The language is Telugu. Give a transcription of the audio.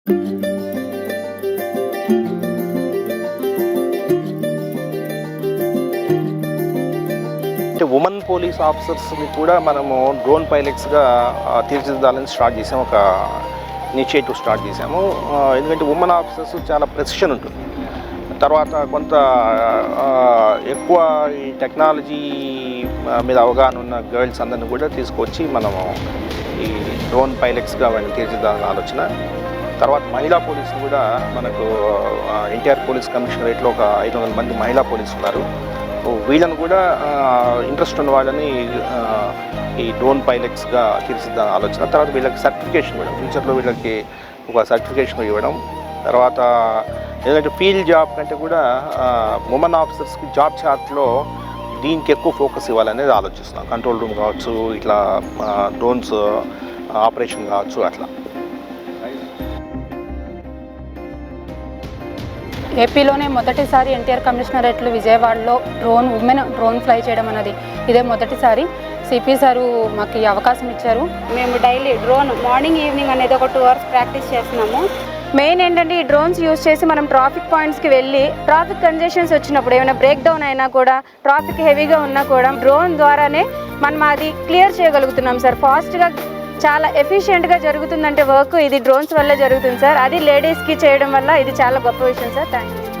అంటే ఉమెన్ పోలీస్ ఆఫీసర్స్ని కూడా మనము డ్రోన్ పైలట్స్గా తీర్చిదిద్దాలని స్టార్ట్ చేసాము, ఒక ఇనిషియేటివ్ స్టార్ట్ చేసాము. ఎందుకంటే ఉమెన్ ఆఫీసర్స్ చాలా ప్రెసిషన్ ఉంటుంది. తర్వాత కొంత ఎక్కువ ఈ టెక్నాలజీ మీద అవగాహన ఉన్న గర్ల్స్ అందరిని కూడా తీసుకొచ్చి మనము ఈ డ్రోన్ పైలట్స్గా వాళ్ళని తీర్చిదిద్దాలని ఆలోచన. తర్వాత మహిళా పోలీసులు కూడా మనకు ఎన్టీఆర్ పోలీస్ కమిషనరేట్లో ఒక 500 మంది మహిళా పోలీసులు ఉన్నారు. వీళ్ళని కూడా ఇంట్రెస్ట్ ఉన్న వాళ్ళని ఈ డ్రోన్ పైలట్స్గా తీర్చిదిద్దాలని ఆలోచన. తర్వాత వీళ్ళకి సర్టిఫికేషన్ ఇవ్వడం, ఫ్యూచర్లో వీళ్ళకి ఒక సర్టిఫికేషన్ ఇవ్వడం. తర్వాత ఎందుకంటే ఫీల్డ్ జాబ్ కంటే కూడా ఉమెన్ ఆఫీసర్స్కి జాబ్ చార్ట్లో దీనికి ఎక్కువ ఫోకస్ ఇవ్వాలనేది ఆలోచిస్తున్నాం. కంట్రోల్ రూమ్ కావచ్చు, ఇట్లా డ్రోన్స్ ఆపరేషన్ కావచ్చు, అట్లా. ఏపీలోనే మొదటిసారి ఎన్టీఆర్ కమిషనరేట్లు విజయవాడలో ఉమెన్ డ్రోన్ ఫ్లై చేయడం అన్నది ఇదే మొదటిసారి. సిపి సారు మాకు ఈ అవకాశం ఇచ్చారు. మేము డైలీ డ్రోన్ మార్నింగ్ ఈవినింగ్ అనేది ఒక 2 hours ప్రాక్టీస్ చేస్తున్నాము. మెయిన్ ఏంటంటే ఈ డ్రోన్స్ యూజ్ చేసి మనం ట్రాఫిక్ పాయింట్స్కి వెళ్ళి ట్రాఫిక్ కంజెషన్స్ వచ్చినప్పుడు ఏమైనా బ్రేక్ డౌన్ అయినా కూడా, ట్రాఫిక్ హెవీగా ఉన్నా కూడా డ్రోన్ ద్వారానే మనం అది క్లియర్ చేయగలుగుతున్నాం సార్. ఫాస్ట్గా చాలా ఎఫిషియెంట్గా జరుగుతుందంటే వర్క్ ఇది డ్రోన్స్ వల్ల జరుగుతుంది సార్. అది లేడీస్కి చేయడం వల్ల ఇది చాలా గొప్ప విషయం సార్. Thank you.